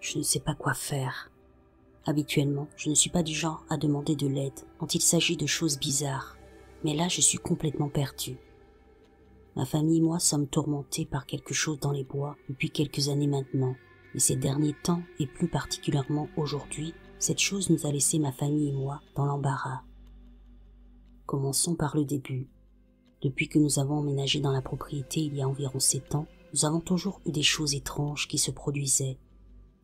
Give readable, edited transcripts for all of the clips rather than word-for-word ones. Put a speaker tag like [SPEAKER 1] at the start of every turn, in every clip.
[SPEAKER 1] je ne sais pas quoi faire. Habituellement, je ne suis pas du genre à demander de l'aide quand il s'agit de choses bizarres, mais là je suis complètement perdue. Ma famille et moi sommes tourmentés par quelque chose dans les bois depuis quelques années maintenant, et ces derniers temps, et plus particulièrement aujourd'hui, cette chose nous a laissé, ma famille et moi, dans l'embarras. Commençons par le début. Depuis que nous avons emménagé dans la propriété il y a environ 7 ans, nous avons toujours eu des choses étranges qui se produisaient.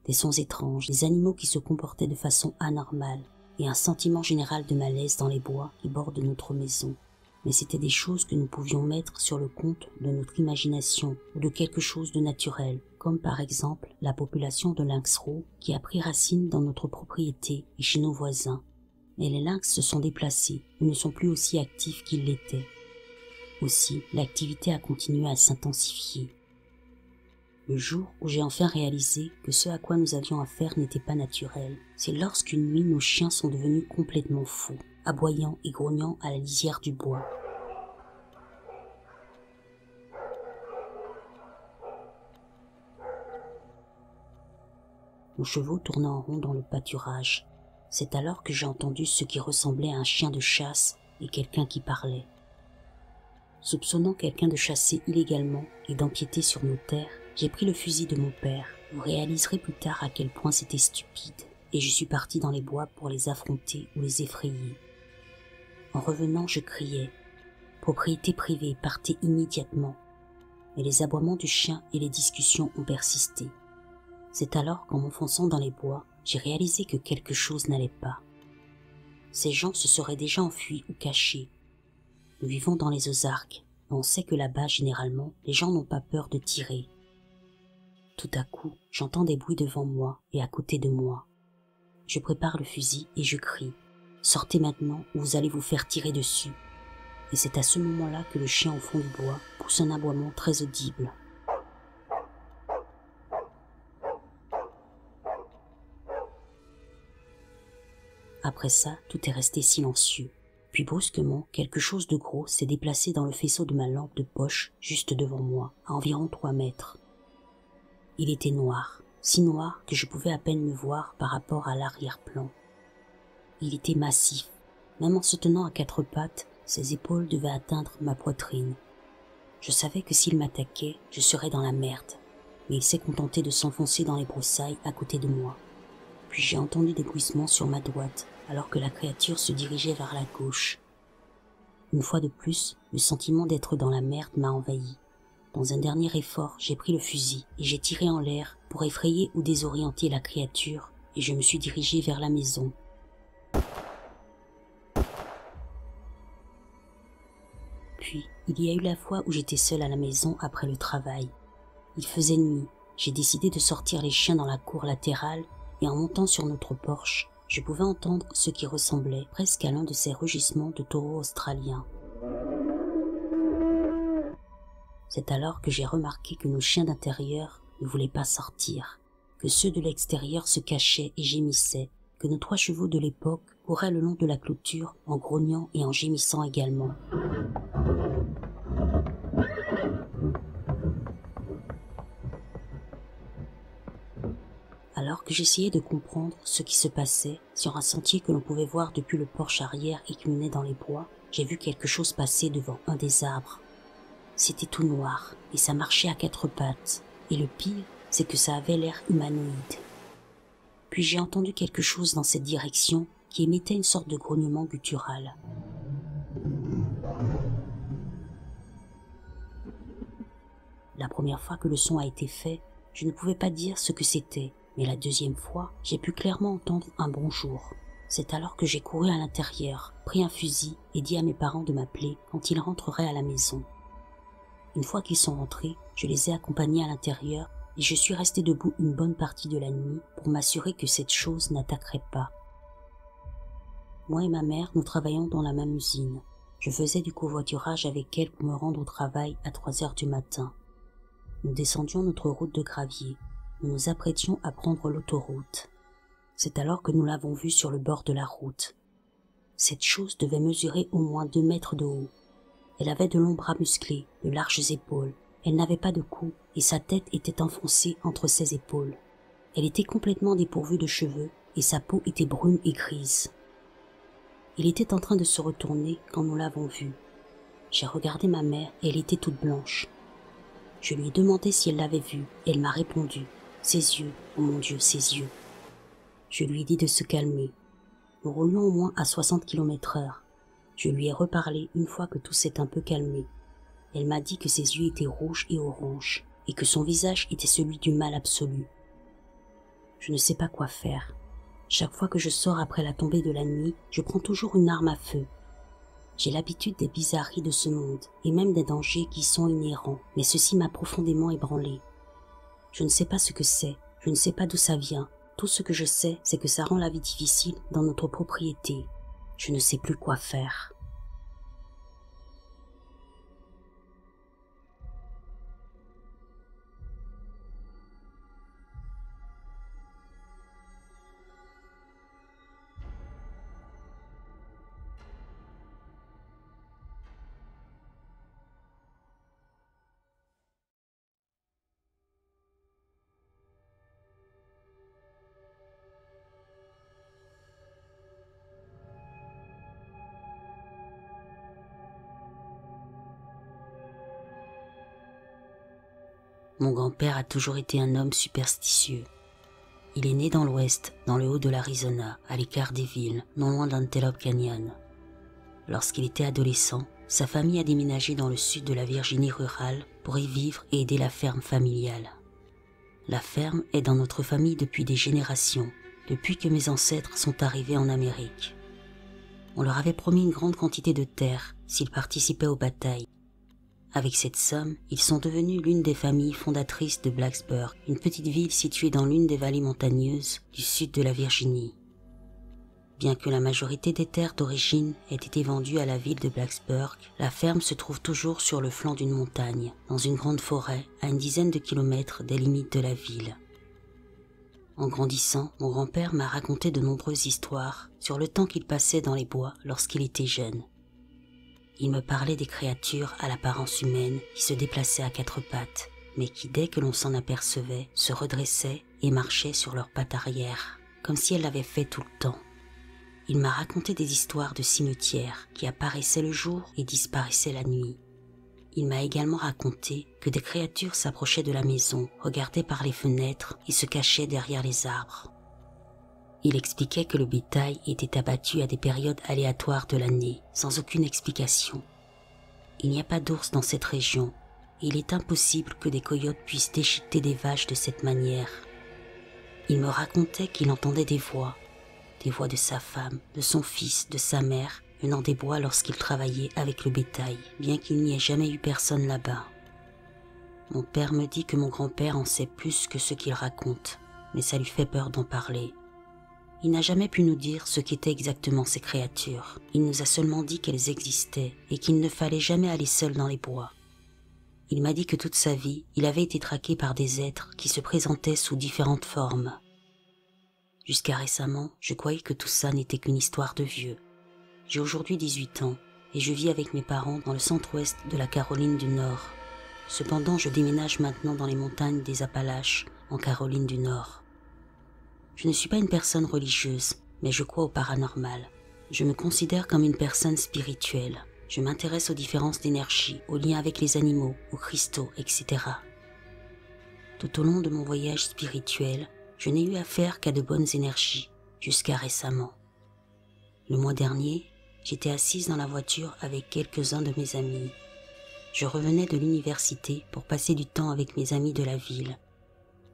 [SPEAKER 1] Des sons étranges, des animaux qui se comportaient de façon anormale, et un sentiment général de malaise dans les bois qui bordent notre maison. Mais c'étaient des choses que nous pouvions mettre sur le compte de notre imagination ou de quelque chose de naturel, comme par exemple la population de lynx roux qui a pris racine dans notre propriété et chez nos voisins. Mais les lynx se sont déplacés ou ne sont plus aussi actifs qu'ils l'étaient. Aussi, l'activité a continué à s'intensifier. Le jour où j'ai enfin réalisé que ce à quoi nous avions affaire n'était pas naturel, c'est lorsqu'une nuit nos chiens sont devenus complètement fous, aboyant et grognant à la lisière du bois. Nos chevaux tournaient en rond dans le pâturage. C'est alors que j'ai entendu ce qui ressemblait à un chien de chasse et quelqu'un qui parlait. Soupçonnant quelqu'un de chasser illégalement et d'empiéter sur nos terres, j'ai pris le fusil de mon père. Vous réaliserez plus tard à quel point c'était stupide, et je suis parti dans les bois pour les affronter ou les effrayer. En revenant, je criais « Propriété privée, partez immédiatement !» Mais les aboiements du chien et les discussions ont persisté. C'est alors qu'en m'enfonçant dans les bois, j'ai réalisé que quelque chose n'allait pas. Ces gens se seraient déjà enfuis ou cachés. Nous vivons dans les Ozarks, et on sait que là-bas, généralement, les gens n'ont pas peur de tirer. Tout à coup, j'entends des bruits devant moi et à côté de moi. Je prépare le fusil et je crie « Sortez maintenant ou vous allez vous faire tirer dessus !» Et c'est à ce moment-là que le chien au fond du bois pousse un aboiement très audible. Après ça, tout est resté silencieux. Puis brusquement, quelque chose de gros s'est déplacé dans le faisceau de ma lampe de poche juste devant moi, à environ 3 mètres. Il était noir, si noir que je pouvais à peine me voir par rapport à l'arrière-plan. Il était massif, même en se tenant à 4 pattes, ses épaules devaient atteindre ma poitrine. Je savais que s'il m'attaquait, je serais dans la merde, mais il s'est contenté de s'enfoncer dans les broussailles à côté de moi. Puis j'ai entendu des bruissements sur ma droite, alors que la créature se dirigeait vers la gauche. Une fois de plus, le sentiment d'être dans la merde m'a envahi. Dans un dernier effort, j'ai pris le fusil et j'ai tiré en l'air pour effrayer ou désorienter la créature, et je me suis dirigé vers la maison. Puis, il y a eu la fois où j'étais seule à la maison après le travail. Il faisait nuit, j'ai décidé de sortir les chiens dans la cour latérale, et en montant sur notre porche, je pouvais entendre ce qui ressemblait presque à l'un de ces rugissements de taureaux australiens. C'est alors que j'ai remarqué que nos chiens d'intérieur ne voulaient pas sortir, que ceux de l'extérieur se cachaient et gémissaient, que nos 3 chevaux de l'époque couraient le long de la clôture en grognant et en gémissant également. Alors que j'essayais de comprendre ce qui se passait sur un sentier que l'on pouvait voir depuis le porche arrière et qui menait dans les bois, j'ai vu quelque chose passer devant un des arbres. C'était tout noir et ça marchait à 4 pattes. Et le pire, c'est que ça avait l'air humanoïde. Puis j'ai entendu quelque chose dans cette direction qui émettait une sorte de grognement guttural. La première fois que le son a été fait, je ne pouvais pas dire ce que c'était. Mais la deuxième fois, j'ai pu clairement entendre un bonjour. C'est alors que j'ai couru à l'intérieur, pris un fusil et dit à mes parents de m'appeler quand ils rentreraient à la maison. Une fois qu'ils sont rentrés, je les ai accompagnés à l'intérieur et je suis resté debout une bonne partie de la nuit pour m'assurer que cette chose n'attaquerait pas. Moi et ma mère, nous travaillons dans la même usine. Je faisais du covoiturage avec elle pour me rendre au travail à 3 heures du matin. Nous descendions notre route de gravier. Nous nous apprêtions à prendre l'autoroute. C'est alors que nous l'avons vue sur le bord de la route. Cette chose devait mesurer au moins 2 mètres de haut. Elle avait de longs bras musclés, de larges épaules. Elle n'avait pas de cou et sa tête était enfoncée entre ses épaules. Elle était complètement dépourvue de cheveux et sa peau était brune et grise. Il était en train de se retourner quand nous l'avons vue. J'ai regardé ma mère et elle était toute blanche. Je lui ai demandé si elle l'avait vue et elle m'a répondu. Ses yeux, oh mon Dieu, ses yeux. Je lui ai dit de se calmer. Nous roulions au moins à 60 km/h. Je lui ai reparlé une fois que tout s'est un peu calmé. Elle m'a dit que ses yeux étaient rouges et oranges et que son visage était celui du mal absolu. Je ne sais pas quoi faire. Chaque fois que je sors après la tombée de la nuit, je prends toujours une arme à feu. J'ai l'habitude des bizarreries de ce monde et même des dangers qui y sont inhérents, mais ceci m'a profondément ébranlé. Je ne sais pas ce que c'est, je ne sais pas d'où ça vient. Tout ce que je sais, c'est que ça rend la vie difficile dans notre propriété. Je ne sais plus quoi faire. Mon grand-père a toujours été un homme superstitieux. Il est né dans l'ouest, dans le haut de l'Arizona, à l'écart des villes, non loin d'Antelope Canyon. Lorsqu'il était adolescent, sa famille a déménagé dans le sud de la Virginie rurale pour y vivre et aider la ferme familiale. La ferme est dans notre famille depuis des générations, depuis que mes ancêtres sont arrivés en Amérique. On leur avait promis une grande quantité de terre s'ils participaient aux batailles. Avec cette somme, ils sont devenus l'une des familles fondatrices de Blacksburg, une petite ville située dans l'une des vallées montagneuses du sud de la Virginie. Bien que la majorité des terres d'origine aient été vendues à la ville de Blacksburg, la ferme se trouve toujours sur le flanc d'une montagne, dans une grande forêt à une dizaine de kilomètres des limites de la ville. En grandissant, mon grand-père m'a raconté de nombreuses histoires sur le temps qu'il passait dans les bois lorsqu'il était jeune. Il me parlait des créatures à l'apparence humaine qui se déplaçaient à quatre pattes, mais qui, dès que l'on s'en apercevait, se redressaient et marchaient sur leurs pattes arrière, comme si elles l'avaient fait tout le temps. Il m'a raconté des histoires de cimetières qui apparaissaient le jour et disparaissaient la nuit. Il m'a également raconté que des créatures s'approchaient de la maison, regardaient par les fenêtres et se cachaient derrière les arbres. Il expliquait que le bétail était abattu à des périodes aléatoires de l'année, sans aucune explication. Il n'y a pas d'ours dans cette région, et il est impossible que des coyotes puissent déchiqueter des vaches de cette manière. Il me racontait qu'il entendait des voix de sa femme, de son fils, de sa mère, venant des bois lorsqu'il travaillait avec le bétail, bien qu'il n'y ait jamais eu personne là-bas. Mon père me dit que mon grand-père en sait plus que ce qu'il raconte, mais ça lui fait peur d'en parler. Il n'a jamais pu nous dire ce qu'étaient exactement ces créatures. Il nous a seulement dit qu'elles existaient et qu'il ne fallait jamais aller seul dans les bois. Il m'a dit que toute sa vie, il avait été traqué par des êtres qui se présentaient sous différentes formes. Jusqu'à récemment, je croyais que tout ça n'était qu'une histoire de vieux. J'ai aujourd'hui 18 ans et je vis avec mes parents dans le centre-ouest de la Caroline du Nord. Cependant, je déménage maintenant dans les montagnes des Appalaches, en Caroline du Nord. Je ne suis pas une personne religieuse, mais je crois au paranormal. Je me considère comme une personne spirituelle. Je m'intéresse aux différences d'énergie, aux liens avec les animaux, aux cristaux, etc. Tout au long de mon voyage spirituel, je n'ai eu affaire qu'à de bonnes énergies, jusqu'à récemment. Le mois dernier, j'étais assise dans la voiture avec quelques-uns de mes amis. Je revenais de l'université pour passer du temps avec mes amis de la ville.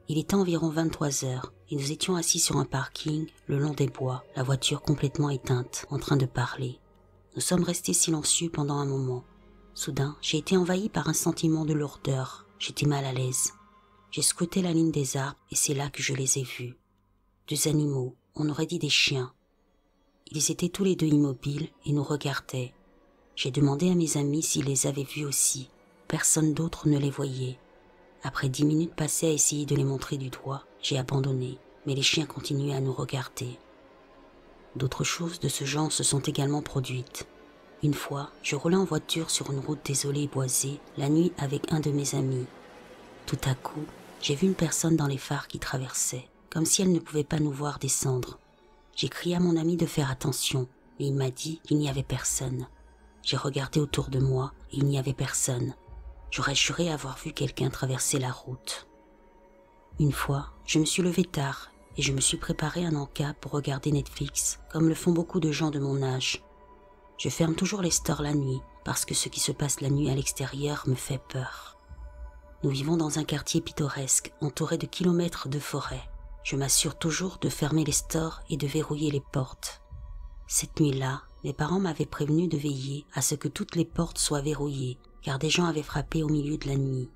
[SPEAKER 1] Il était environ 23 heures et nous étions assis sur un parking le long des bois, la voiture complètement éteinte, en train de parler. Nous sommes restés silencieux pendant un moment. Soudain, j'ai été envahi par un sentiment de lourdeur. J'étais mal à l'aise. J'ai scruté la ligne des arbres et c'est là que je les ai vus. Deux animaux, on aurait dit des chiens. Ils étaient tous les deux immobiles et nous regardaient. J'ai demandé à mes amis s'ils les avaient vus aussi. Personne d'autre ne les voyait. Après 10 minutes passées à essayer de les montrer du doigt, j'ai abandonné, mais les chiens continuaient à nous regarder. D'autres choses de ce genre se sont également produites. Une fois, je roulais en voiture sur une route désolée et boisée, la nuit avec un de mes amis. Tout à coup, j'ai vu une personne dans les phares qui traversait. comme si elle ne pouvait pas nous voir descendre. J'ai crié à mon ami de faire attention, et il m'a dit qu'il n'y avait personne. J'ai regardé autour de moi et il n'y avait personne. J'aurais juré avoir vu quelqu'un traverser la route. Une fois, je me suis levée tard et je me suis préparé un encas pour regarder Netflix, comme le font beaucoup de gens de mon âge. Je ferme toujours les stores la nuit, parce que ce qui se passe la nuit à l'extérieur me fait peur. Nous vivons dans un quartier pittoresque, entouré de kilomètres de forêt. Je m'assure toujours de fermer les stores et de verrouiller les portes. Cette nuit-là, mes parents m'avaient prévenu de veiller à ce que toutes les portes soient verrouillées, car des gens avaient frappé au milieu de la nuit.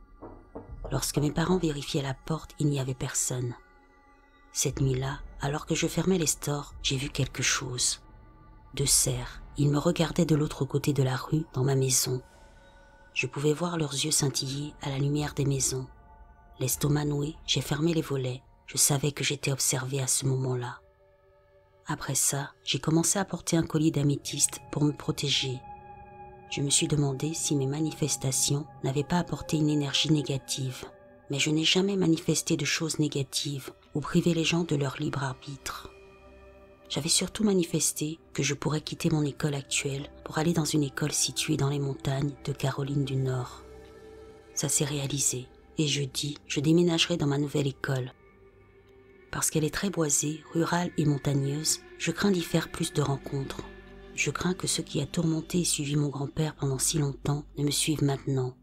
[SPEAKER 1] Lorsque mes parents vérifiaient la porte, il n'y avait personne. Cette nuit-là, alors que je fermais les stores, j'ai vu quelque chose. Deux cerfs, ils me regardaient de l'autre côté de la rue, dans ma maison. Je pouvais voir leurs yeux scintiller à la lumière des maisons. L'estomac noué, j'ai fermé les volets. Je savais que j'étais observée à ce moment-là. Après ça, j'ai commencé à porter un collier d'améthyste pour me protéger. Je me suis demandé si mes manifestations n'avaient pas apporté une énergie négative. Mais je n'ai jamais manifesté de choses négatives ou privé les gens de leur libre arbitre. J'avais surtout manifesté que je pourrais quitter mon école actuelle pour aller dans une école située dans les montagnes de Caroline du Nord. Ça s'est réalisé et jeudi, je déménagerai dans ma nouvelle école. Parce qu'elle est très boisée, rurale et montagneuse, je crains d'y faire plus de rencontres. Je crains que ce qui a tourmenté et suivi mon grand-père pendant si longtemps ne me suive maintenant.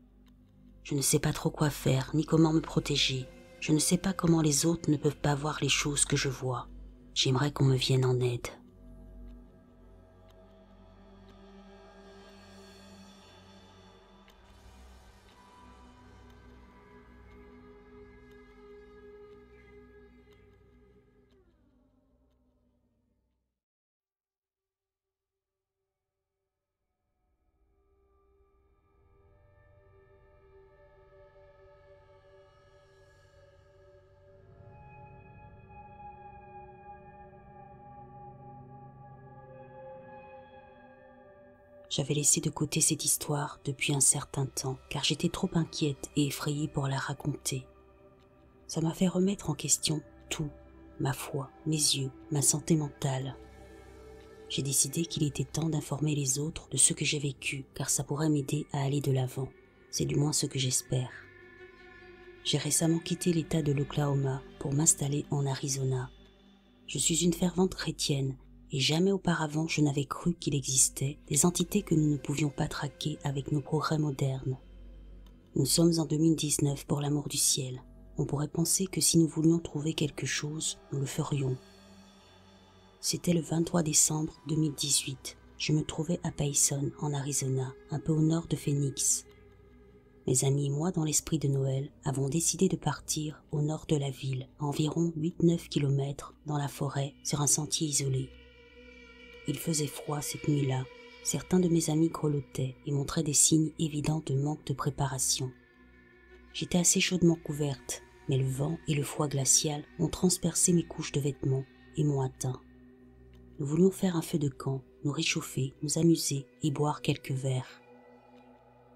[SPEAKER 1] Je ne sais pas trop quoi faire, ni comment me protéger. Je ne sais pas comment les autres ne peuvent pas voir les choses que je vois. J'aimerais qu'on me vienne en aide. J'avais laissé de côté cette histoire depuis un certain temps, car j'étais trop inquiète et effrayée pour la raconter. Ça m'a fait remettre en question tout, ma foi, mes yeux, ma santé mentale. J'ai décidé qu'il était temps d'informer les autres de ce que j'ai vécu, car ça pourrait m'aider à aller de l'avant. C'est du moins ce que j'espère. J'ai récemment quitté l'État de l'Oklahoma pour m'installer en Arizona. Je suis une fervente chrétienne et jamais auparavant je n'avais cru qu'il existait des entités que nous ne pouvions pas traquer avec nos progrès modernes. Nous sommes en 2019 pour l'amour du ciel. On pourrait penser que si nous voulions trouver quelque chose, nous le ferions. C'était le 23 décembre 2018. Je me trouvais à Payson, en Arizona, un peu au nord de Phoenix. Mes amis et moi, dans l'esprit de Noël, avons décidé de partir au nord de la ville, à environ 8-9 km dans la forêt, sur un sentier isolé. Il faisait froid cette nuit-là. Certains de mes amis grelottaient et montraient des signes évidents de manque de préparation. J'étais assez chaudement couverte, mais le vent et le froid glacial ont transpercé mes couches de vêtements et m'ont atteint. Nous voulions faire un feu de camp, nous réchauffer, nous amuser et boire quelques verres.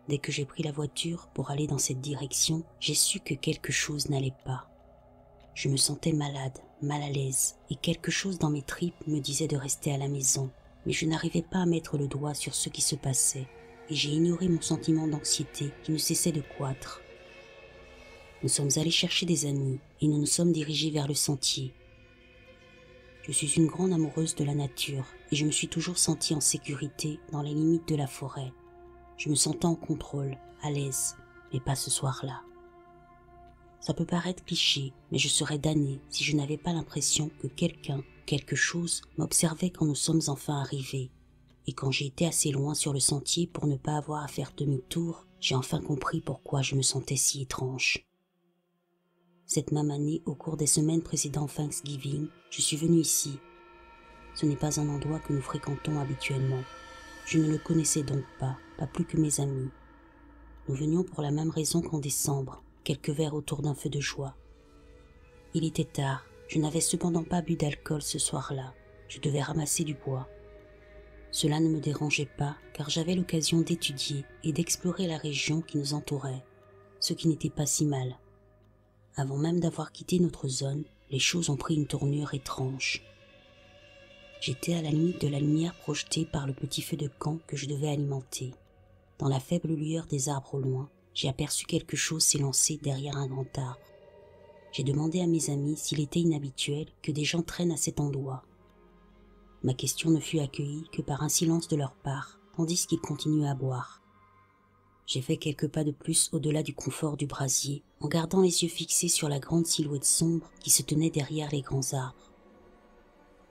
[SPEAKER 1] Dès que j'ai pris la voiture pour aller dans cette direction, j'ai su que quelque chose n'allait pas. Je me sentais malade, mal à l'aise, et quelque chose dans mes tripes me disait de rester à la maison, mais je n'arrivais pas à mettre le doigt sur ce qui se passait, et j'ai ignoré mon sentiment d'anxiété qui ne cessait de croître. Nous sommes allés chercher des amis, et nous nous sommes dirigés vers le sentier. Je suis une grande amoureuse de la nature, et je me suis toujours sentie en sécurité dans les limites de la forêt. Je me sentais en contrôle, à l'aise, mais pas ce soir-là. Ça peut paraître cliché, mais je serais damnée si je n'avais pas l'impression que quelqu'un, quelque chose, m'observait quand nous sommes enfin arrivés. Et quand j'ai été assez loin sur le sentier pour ne pas avoir à faire demi-tour, j'ai enfin compris pourquoi je me sentais si étrange. Cette même année, au cours des semaines précédant Thanksgiving, je suis venue ici. Ce n'est pas un endroit que nous fréquentons habituellement. Je ne le connaissais donc pas plus que mes amis. Nous venions pour la même raison qu'en décembre, quelques verres autour d'un feu de joie. Il était tard, je n'avais cependant pas bu d'alcool ce soir-là, je devais ramasser du bois. Cela ne me dérangeait pas, car j'avais l'occasion d'étudier et d'explorer la région qui nous entourait, ce qui n'était pas si mal. Avant même d'avoir quitté notre zone, les choses ont pris une tournure étrange. J'étais à la limite de la lumière projetée par le petit feu de camp que je devais alimenter. Dans la faible lueur des arbres au loin, j'ai aperçu quelque chose s'élancer derrière un grand arbre. J'ai demandé à mes amis s'il était inhabituel que des gens traînent à cet endroit. Ma question ne fut accueillie que par un silence de leur part, tandis qu'ils continuaient à boire. J'ai fait quelques pas de plus au-delà du confort du brasier, en gardant les yeux fixés sur la grande silhouette sombre qui se tenait derrière les grands arbres.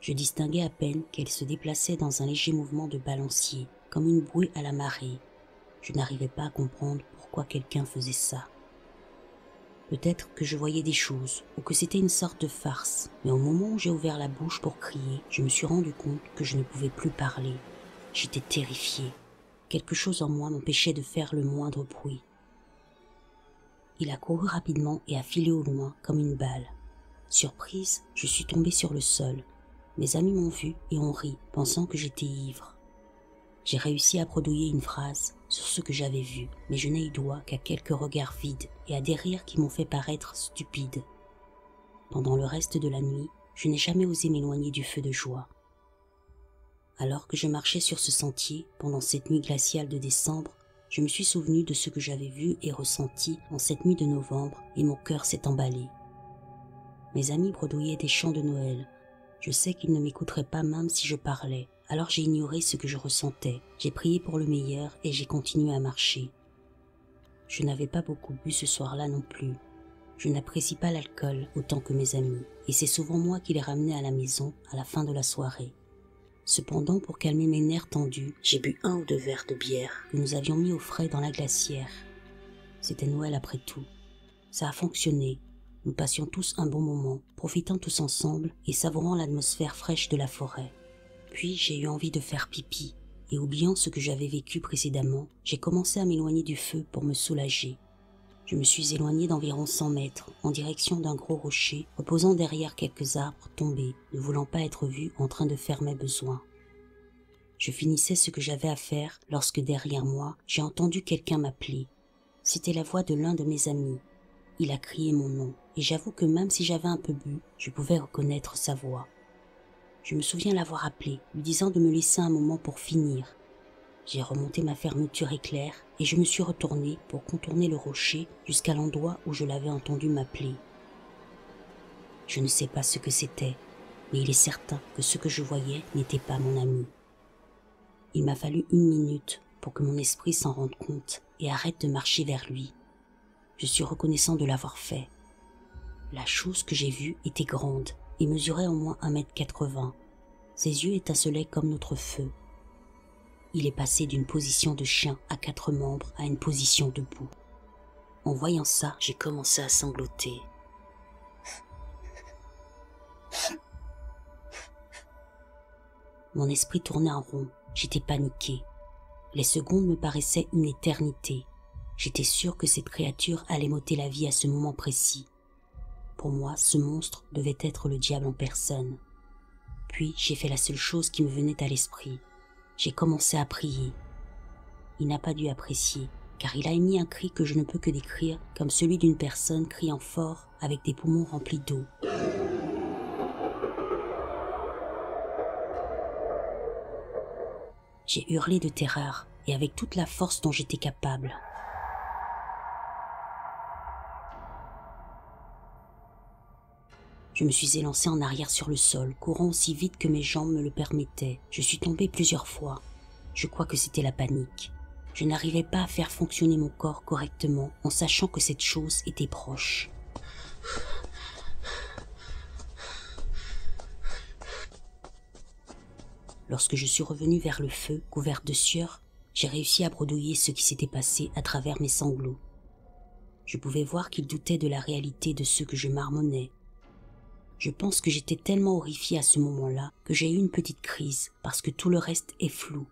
[SPEAKER 1] Je distinguais à peine qu'elle se déplaçait dans un léger mouvement de balancier, comme une bouée à la marée. Je n'arrivais pas à comprendre pourquoi quelqu'un faisait ça. Peut-être que je voyais des choses, ou que c'était une sorte de farce, mais au moment où j'ai ouvert la bouche pour crier, je me suis rendu compte que je ne pouvais plus parler. J'étais terrifié. Quelque chose en moi m'empêchait de faire le moindre bruit. Il a couru rapidement et a filé au loin comme une balle. Surprise, je suis tombée sur le sol. Mes amis m'ont vu et ont ri, pensant que j'étais ivre. J'ai réussi à bredouiller une phrase sur ce que j'avais vu, mais je n'ai eu droit qu'à quelques regards vides et à des rires qui m'ont fait paraître stupide. Pendant le reste de la nuit, je n'ai jamais osé m'éloigner du feu de joie. Alors que je marchais sur ce sentier, pendant cette nuit glaciale de décembre, je me suis souvenu de ce que j'avais vu et ressenti en cette nuit de novembre et mon cœur s'est emballé. Mes amis bredouillaient des chants de Noël. Je sais qu'ils ne m'écouteraient pas même si je parlais, alors j'ai ignoré ce que je ressentais. J'ai prié pour le meilleur et j'ai continué à marcher. Je n'avais pas beaucoup bu ce soir-là non plus. Je n'apprécie pas l'alcool autant que mes amis, et c'est souvent moi qui les ramenais à la maison à la fin de la soirée. Cependant, pour calmer mes nerfs tendus, j'ai bu 1 ou 2 verres de bière que nous avions mis au frais dans la glacière. C'était Noël après tout. Ça a fonctionné. Nous passions tous un bon moment, profitant tous ensemble et savourant l'atmosphère fraîche de la forêt. Puis j'ai eu envie de faire pipi, et oubliant ce que j'avais vécu précédemment, j'ai commencé à m'éloigner du feu pour me soulager. Je me suis éloigné d'environ 100 mètres, en direction d'un gros rocher, reposant derrière quelques arbres tombés, ne voulant pas être vu en train de faire mes besoins. Je finissais ce que j'avais à faire lorsque derrière moi, j'ai entendu quelqu'un m'appeler. C'était la voix de l'un de mes amis. Il a crié mon nom, et j'avoue que même si j'avais un peu bu, je pouvais reconnaître sa voix. Je me souviens l'avoir appelé, lui disant de me laisser un moment pour finir. J'ai remonté ma fermeture éclair et je me suis retourné pour contourner le rocher jusqu'à l'endroit où je l'avais entendu m'appeler. Je ne sais pas ce que c'était, mais il est certain que ce que je voyais n'était pas mon ami. Il m'a fallu 1 minute pour que mon esprit s'en rende compte et arrête de marcher vers lui. Je suis reconnaissant de l'avoir fait. La chose que j'ai vue était grande et mesurait au moins 1,80 m. Ses yeux étincelaient comme notre feu. Il est passé d'une position de chien à 4 membres à une position debout. En voyant ça, j'ai commencé à sangloter. Mon esprit tournait en rond, j'étais paniqué. Les secondes me paraissaient une éternité. J'étais sûr que cette créature allait m'ôter la vie à ce moment précis. Pour moi, ce monstre devait être le diable en personne. Puis j'ai fait la seule chose qui me venait à l'esprit. J'ai commencé à prier. Il n'a pas dû apprécier, car il a émis un cri que je ne peux que décrire comme celui d'une personne criant fort avec des poumons remplis d'eau. J'ai hurlé de terreur et avec toute la force dont j'étais capable. Je me suis élancé en arrière sur le sol, courant aussi vite que mes jambes me le permettaient. Je suis tombé plusieurs fois. Je crois que c'était la panique. Je n'arrivais pas à faire fonctionner mon corps correctement en sachant que cette chose était proche. Lorsque je suis revenu vers le feu, couvert de sueur, j'ai réussi à bredouiller ce qui s'était passé à travers mes sanglots. Je pouvais voir qu'il doutait de la réalité de ce que je marmonnais. Je pense que j'étais tellement horrifié à ce moment-là que j'ai eu une petite crise parce que tout le reste est flou.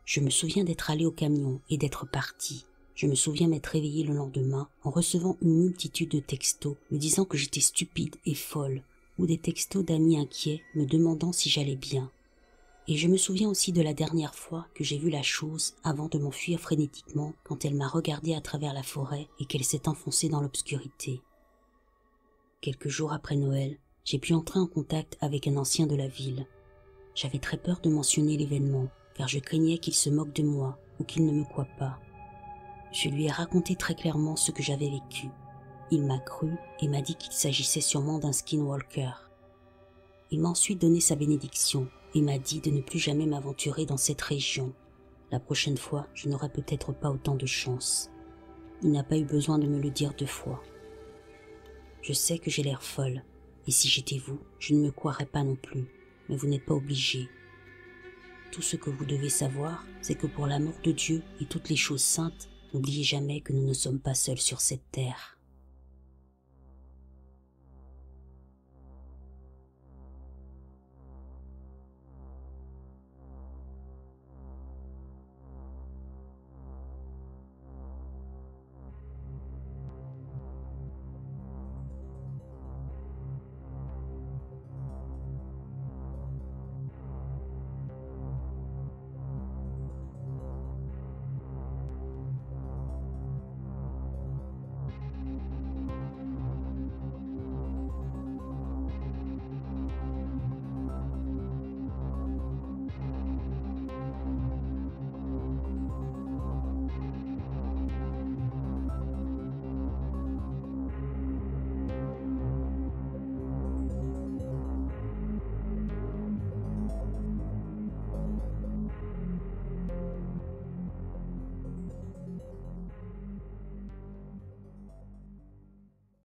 [SPEAKER 1] Je me souviens d'être allé au camion et d'être parti. Je me souviens m'être réveillé le lendemain en recevant une multitude de textos me disant que j'étais stupide et folle, ou des textos d'amis inquiets me demandant si j'allais bien. Et je me souviens aussi de la dernière fois que j'ai vu la chose avant de m'enfuir frénétiquement quand elle m'a regardé à travers la forêt et qu'elle s'est enfoncée dans l'obscurité. Quelques jours après Noël, j'ai pu entrer en contact avec un ancien de la ville. J'avais très peur de mentionner l'événement, car je craignais qu'il se moque de moi ou qu'il ne me croie pas. Je lui ai raconté très clairement ce que j'avais vécu. Il m'a cru et m'a dit qu'il s'agissait sûrement d'un skinwalker. Il m'a ensuite donné sa bénédiction et m'a dit de ne plus jamais m'aventurer dans cette région. La prochaine fois, je n'aurai peut-être pas autant de chance. Il n'a pas eu besoin de me le dire 2 fois. Je sais que j'ai l'air folle, et si j'étais vous, je ne me croirais pas non plus, mais vous n'êtes pas obligé. Tout ce que vous devez savoir, c'est que pour l'amour de Dieu et toutes les choses saintes, n'oubliez jamais que nous ne sommes pas seuls sur cette terre.